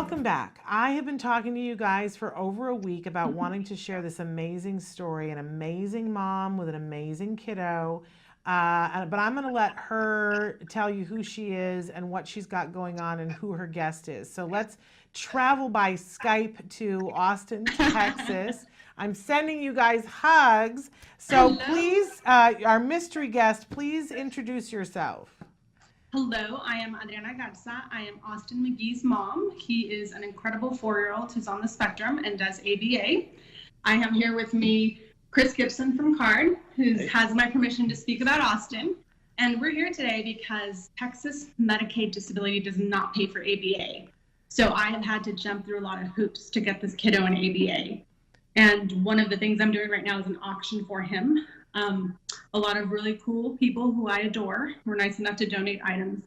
Welcome back. I have been talking to you guys for over a week about wanting to share this amazing story, an amazing mom with an amazing kiddo. But I'm going to let her tell you who she is and what she's got going on and who her guest is. So let's travel by Skype to Austin, Texas. I'm sending you guys hugs. So please, our mystery guest, please introduce yourself. Hello, I am Adriana Garza. I am Austin McGee's mom. He is an incredible 4-year-old who's on the spectrum and does ABA. I have here with me Chris Gibson from CARD, who has my permission to speak about Austin. And we're here today because Texas Medicaid disability does not pay for ABA. So I have had to jump through a lot of hoops to get this kiddo an ABA. And one of the things I'm doing right now is an auction for him. A lot of really cool people who I adore were nice enough to donate items,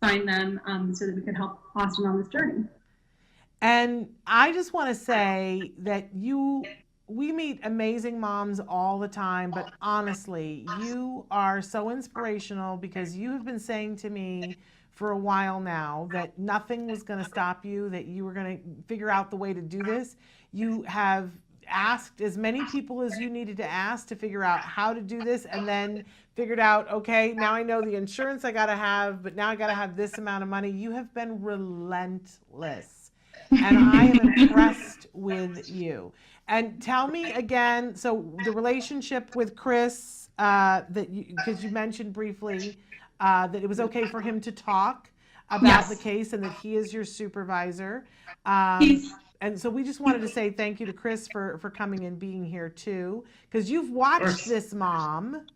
sign them, so that we could help Austin on this journey. And I just want to say that we meet amazing moms all the time, but honestly, you are so inspirational because you have been saying to me for a while now that nothing was going to stop you, that you were going to figure out the way to do this. You have asked as many people as you needed to ask to figure out how to do this, and then figured out, okay, now I know the insurance I got to have, but now I got to have this amount of money. You have been relentless, and I am impressed with you. And tell me again, so the relationship with Chris, because you mentioned briefly that it was okay for him to talk about the case and that he is your supervisor. And so we just wanted to say thank you to Chris for coming and being here too, because you've watched this mom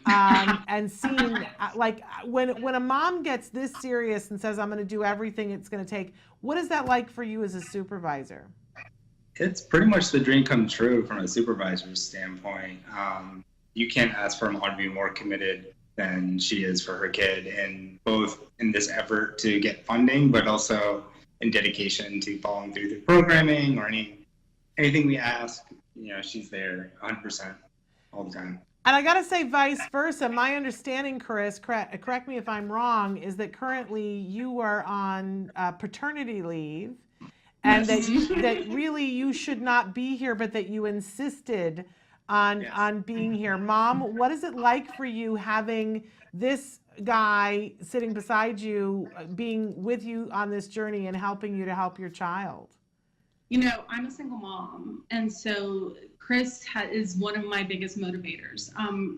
and seen, like, when a mom gets this serious and says, I'm going to do everything it's going to take, what is that like for you as a supervisor? It's pretty much the dream come true from a supervisor's standpoint. You can't ask for a mom to be more committed than she is for her kid, and both in this effort to get funding, but also in dedication to following through the programming or anything we ask. You know, she's there 100% all the time. And I got to say, vice versa. My understanding, Chris, correct me if I'm wrong, is that currently you are on paternity leave, and that really you should not be here, but that you insisted on being here. Mom, what is it like for you having this guy sitting beside you, being with you on this journey and helping you to help your child? You know, I'm a single mom, and so Chris is one of my biggest motivators.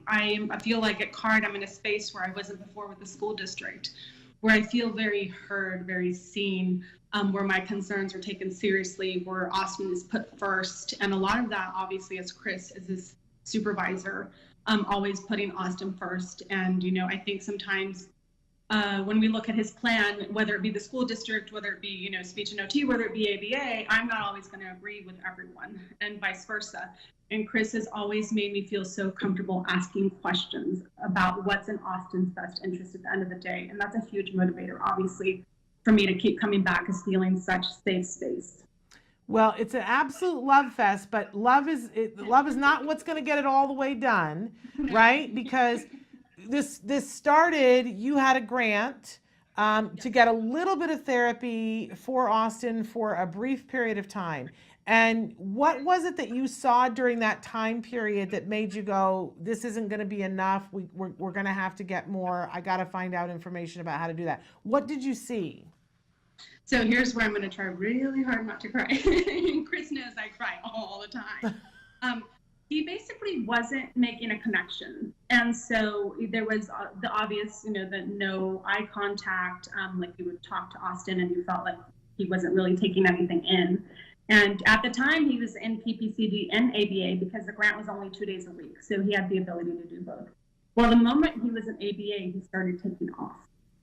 I feel like at CARD, I'm in a space where I wasn't before with the school district, where I feel very heard, very seen, where my concerns are taken seriously, where Austin is put first. And a lot of that, obviously, as Chris is his supervisor, always putting Austin first. And, you know, I think sometimes when we look at his plan, whether it be the school district, whether it be, you know, speech and OT, whether it be ABA, I'm not always going to agree with everyone, and vice versa. And Chris has always made me feel so comfortable asking questions about what's in Austin's best interest at the end of the day. And that's a huge motivator, obviously, for me to keep coming back, is feeling such safe space. Well, it's an absolute love fest, but love is not what's going to get it all the way done, right? Because this started, you had a grant to get a little bit of therapy for Austin for a brief period of time. And what was it that you saw during that time period that made you go, this isn't going to be enough, we're going to have to get more, I got to find out information about how to do that? What did you see? So here's where I'm going to try really hard not to cry. Chris knows I cry all the time. He basically wasn't making a connection. And so there was the obvious, you know, the no eye contact, like you would talk to Austin and you felt like he wasn't really taking anything in. And at the time he was in PPCD and ABA because the grant was only 2 days a week. So he had the ability to do both. Well, the moment he was in ABA, he started taking off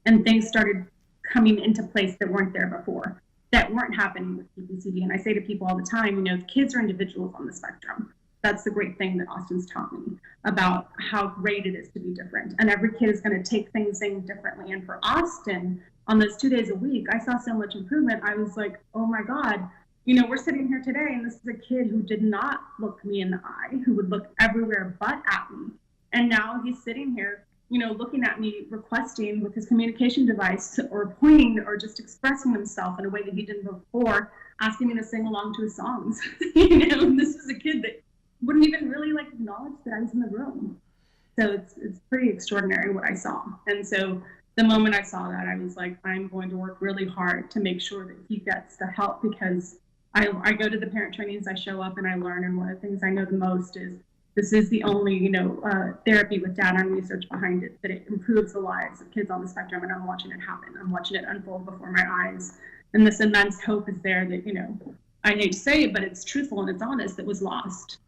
and things started coming into place that weren't there before, that weren't happening with PPCD. And I say to people all the time, you know, kids are individuals on the spectrum. That's the great thing that Austin's taught me about how great it is to be different. And every kid is going to take things in differently. And for Austin, on those 2 days a week, I saw so much improvement. I was like, oh my God, you know, we're sitting here today and this is a kid who did not look me in the eye, who would look everywhere but at me. And now he's sitting here looking at me, requesting with his communication device or pointing or just expressing himself in a way that he didn't before, asking me to sing along to his songs. And this was a kid that wouldn't even really like acknowledge that I was in the room. So it's pretty extraordinary what I saw. And so the moment I saw that, I was like, I'm going to work really hard to make sure that he gets the help, because I go to the parent trainings, I show up and I learn. And one of the things I know the most is this is the only, therapy with data and research behind it, that it improves the lives of kids on the spectrum. And I'm watching it happen. I'm watching it unfold before my eyes. And this immense hope is there that, I hate to say it, but it's truthful and it's honest, that was lost.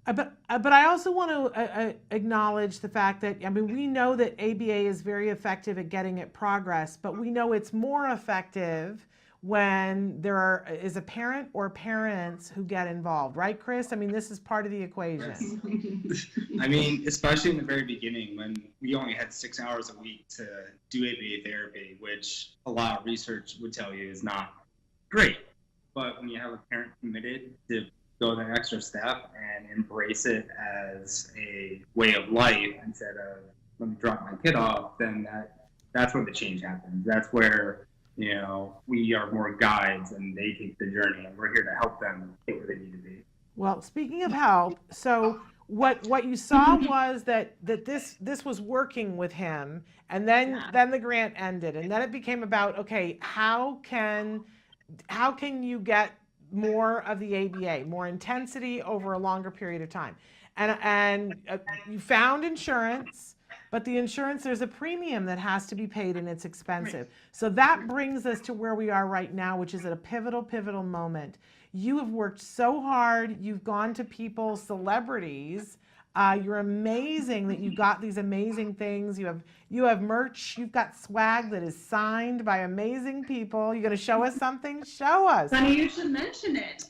But I also want to acknowledge the fact that, we know that ABA is very effective at getting at progress, but we know it's more effective when there is a parent or parents who get involved, right, Chris? This is part of the equation. Especially in the very beginning, when we only had 6 hours a week to do ABA therapy, which a lot of research would tell you is not great. But when you have a parent committed to go the extra step and embrace it as a way of life instead of, let me drop my kid off, then that's where the change happens. That's where, we are more guides and they take the journey, and we're here to help them get where they need to be. Well, speaking of help, so what you saw was that this was working with him, and then the grant ended, and then it became about, okay, how can you get more of the ABA, more intensity over a longer period of time. And you found insurance, but the insurance, there's a premium that has to be paid and it's expensive. Right. So that brings us to where we are right now, which is at a pivotal moment. You have worked so hard. You've gone to people, celebrities. You're amazing that you got these amazing things. You have merch. You've got swag that is signed by amazing people. You're going to show us something? Show us. Funny you should mention it.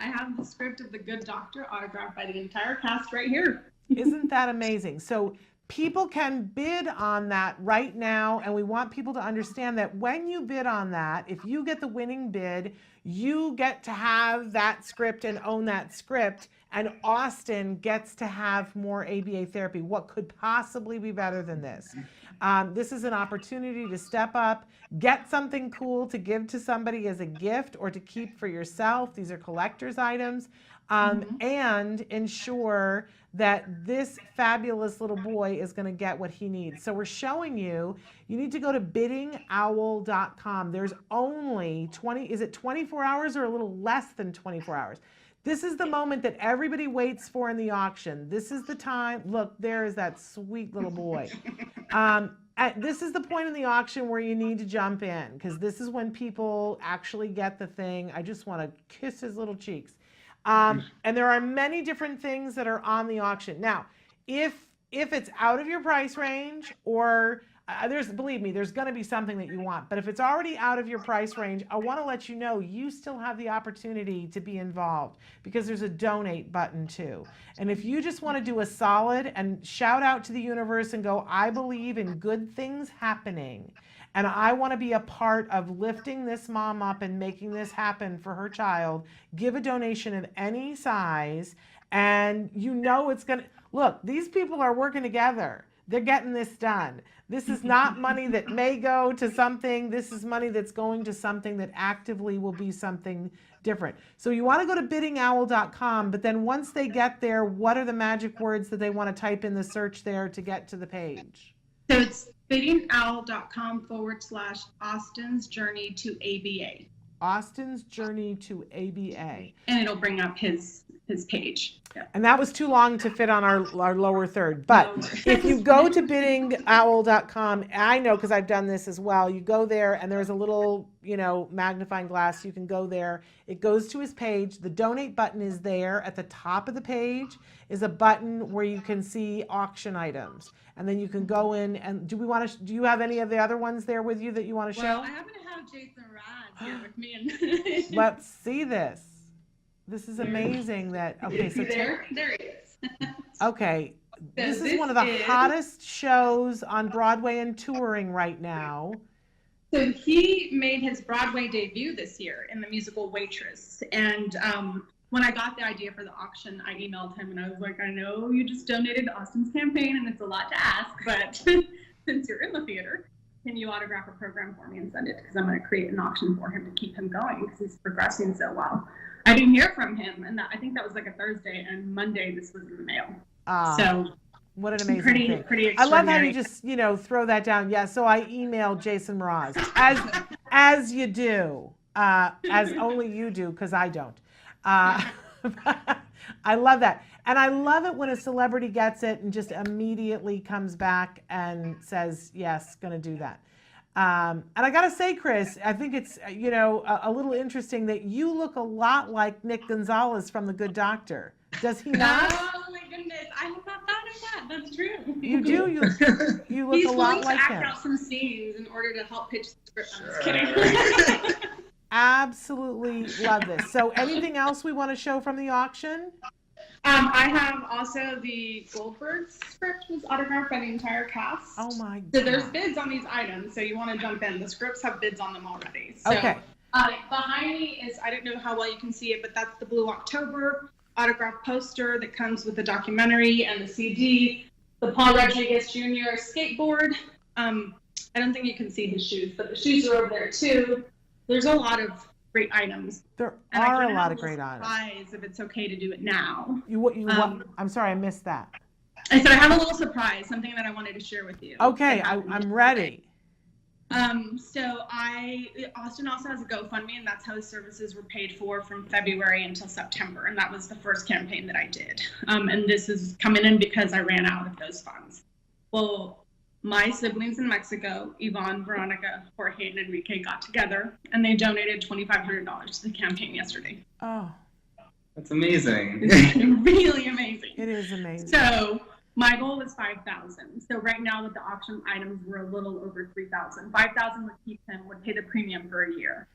I have the script of The Good Doctor autographed by the entire cast right here. Isn't that amazing? So people can bid on that right now, and we want people to understand that when you bid on that, if you get the winning bid, you get to have that script and own that script, and Austin gets to have more ABA therapy. What could possibly be better than this? This is an opportunity to step up, get something cool to give to somebody as a gift or to keep for yourself. These are collector's items. And ensure that this fabulous little boy is going to get what he needs. So we're showing you need to go to biddingowl.com. There's only 24 hours or a little less than 24 hours. This is the moment that everybody waits for in the auction. This is the time. Look, there is that sweet little boy. This is the point in the auction where you need to jump in, because this is when people actually get the thing. I just want to kiss his little cheeks. And there are many different things that are on the auction. Now, if it's out of your price range, or believe me, there's going to be something that you want. But if it's already out of your price range, I want to let you know you still have the opportunity to be involved, because there's a donate button too. And if you just want to do a solid and shout out to the universe and go, I believe in good things happening, and I want to be a part of lifting this mom up and making this happen for her child, give a donation of any size, and it's going to, look, these people are working together. They're getting this done. This is not money that may go to something. This is money that's going to something that actively will be something different. So you want to go to biddingowl.com, but then once they get there, what are the magic words that they want to type in the search there to get to the page? So it's biddingowl.com/Austin's Journey to ABA. Austin's Journey to ABA. And it'll bring up his page. Yeah. And that was too long to fit on our lower third. But if you go to biddingowl.com, I know because I've done this as well, you go there and there's a little, magnifying glass. You can go there. It goes to his page. The donate button is there. At the top of the page is a button where you can see auction items. And then you can go in and do you have any of the other ones there with you that you want to show? Well, I happen to have Jason Rad here with me. Let's see this. This is amazing okay, so there he is. Okay, this is one of the hottest shows on Broadway and touring right now. So he made his Broadway debut this year in the musical Waitress. And when I got the idea for the auction, I emailed him and I was like, I know you just donated to Austin's campaign and it's a lot to ask, but since you're in the theater, can you autograph a program for me and send it? Because I'm going to create an auction for him to keep him going because he's progressing so well. I didn't hear from him, and I think that was like a Thursday, and Monday this was in the mail. So what an amazing thing. Pretty I love how you extraordinary. just, throw that down. Yeah, so I emailed Jason Mraz, as you do, as only you do, because I don't. I love that. And I love it when a celebrity gets it and just immediately comes back and says, yes, going to do that. And I got to say, Chris, I think it's, a little interesting that you look a lot like Nick Gonzalez from The Good Doctor. Does he not? Oh my goodness, I have not thought of that. That's true. You do. You look He's a lot willing like to act him. out some scenes in order to help pitch the script. I'm just kidding. Absolutely love this. So anything else we want to show from the auction? I have also the Goldberg script was autographed by the entire cast. Oh my God. So there's bids on these items, so you want to jump in. The scripts have bids on them already. So, Okay. Behind me is, I don't know how well you can see it, but that's the Blue October autograph poster that comes with the documentary and the CD. The Paul Rodriguez Jr. skateboard. I don't think you can see his shoes, but the shoes are over there too. There's a lot of great items. There are a lot of great items. Surprise if it's okay to do it now. I'm sorry, I missed that. I said I have a little surprise, something that I wanted to share with you. Okay, I'm ready. So Austin also has a GoFundMe, and that's how his services were paid for from February until September, and that was the first campaign that I did. And this is coming in because I ran out of those funds. Well, my siblings in Mexico, Yvonne, Veronica, Jorge, and Enrique, got together, and they donated $2,500 to the campaign yesterday. Oh, That's amazing. It's really amazing. it is amazing. So my goal was 5,000. So right now with the auction items, we're a little over 3,000. 5,000 would keep him, would pay the premium for a year.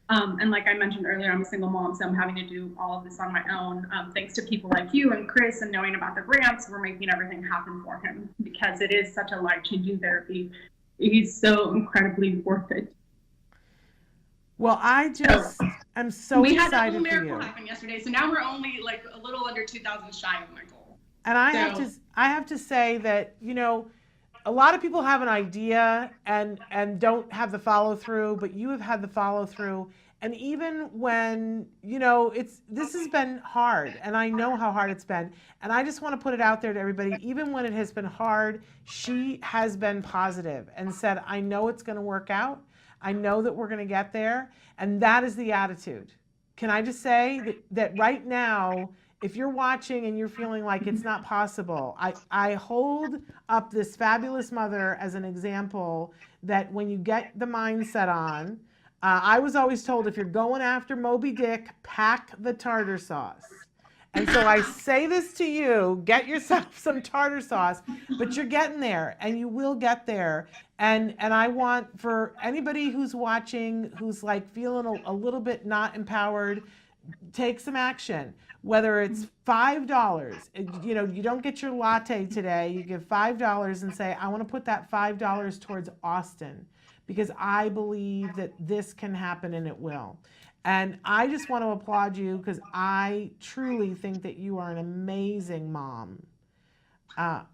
And like I mentioned earlier, I'm a single mom, so I'm having to do all of this on my own. Thanks to people like you and Chris and knowing about the grants, we're making everything happen for him because it is such a life-changing therapy. He's so incredibly worth it. Well, I just am so we had excited a little for miracle you. happen yesterday, so now we're only like a little under 2,000 shy of my goal. And I have to say that, a lot of people have an idea and don't have the follow through, but you have had the follow through. And even when, this has been hard, and I know how hard it's been. And I just want to put it out there to everybody, even when it has been hard, she has been positive and said, I know it's going to work out. I know that we're going to get there. And that is the attitude. Can I just say that right now, if you're watching and you're feeling like it's not possible, I hold up this fabulous mother as an example that when you get the mindset on, I was always told if you're going after Moby Dick, pack the tartar sauce. And so I say this to you, get yourself some tartar sauce, but you're getting there and you will get there. And I want for anybody who's watching, who's like feeling a little bit not empowered, take some action. Whether it's $5, you don't get your latte today, you give $5 and say, I want to put that $5 towards Austin because I believe that this can happen and it will. And I just want to applaud you because I truly think that you are an amazing mom. And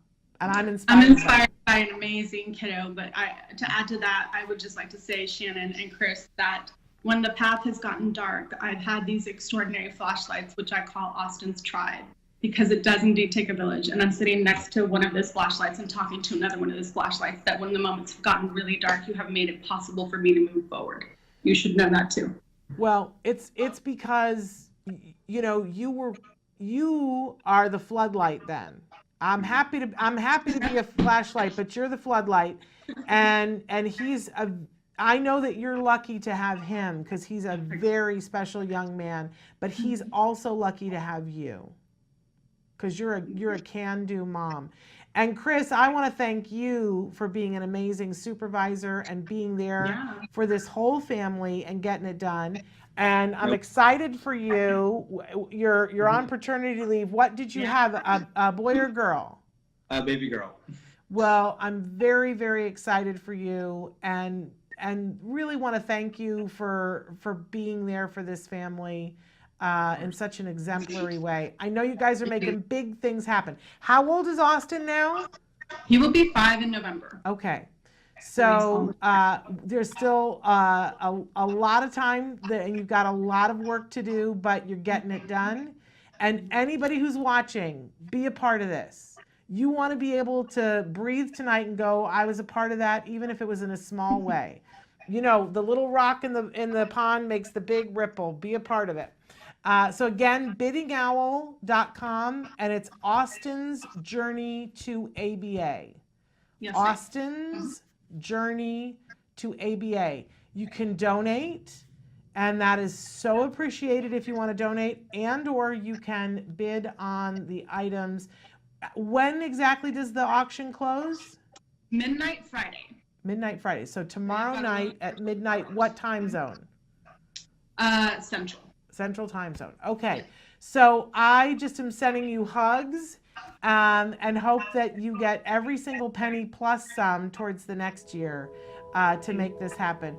I'm inspired. I'm inspired by an amazing kiddo, but to add to that, I would just like to say, Shannon and Chris, that when the path has gotten dark, I've had these extraordinary flashlights, which I call Austin's tribe, because it does indeed take a village. And I'm sitting next to one of those flashlights and talking to another one of those flashlights that when the moments have gotten really dark, you have made it possible for me to move forward. You should know that too. Well, it's because, you are the floodlight then. I'm happy to be a flashlight, but you're the floodlight. And I know that you're lucky to have him because he's a very special young man, but he's also lucky to have you because you're a can-do mom. And Chris, I want to thank you for being an amazing supervisor and being there for this whole family and getting it done. And I'm excited for you. You're on paternity leave. What did you have, a boy or girl? Baby girl. Well, I'm very, very excited for you and really want to thank you for being there for this family. in such an exemplary way. I know you guys are making big things happen. How old is Austin now? He will be 5 in November. Okay. So there's still a lot of time and you've got a lot of work to do, but you're getting it done. And anybody who's watching, be a part of this. You want to be able to breathe tonight and go, I was a part of that, even if it was in a small way. You know, the little rock in the pond makes the big ripple. Be a part of it. So again, biddingowl.com, and it's Austin's Journey to ABA. Yes, Austin's Journey to ABA. You can donate, and that is so appreciated if you want to donate, and or you can bid on the items. When exactly does the auction close? Midnight Friday. Midnight Friday. So tomorrow night at midnight, what time zone? Central. Central time zone. Okay. So I just am sending you hugs and hope that you get every single penny plus some towards the next year to make this happen.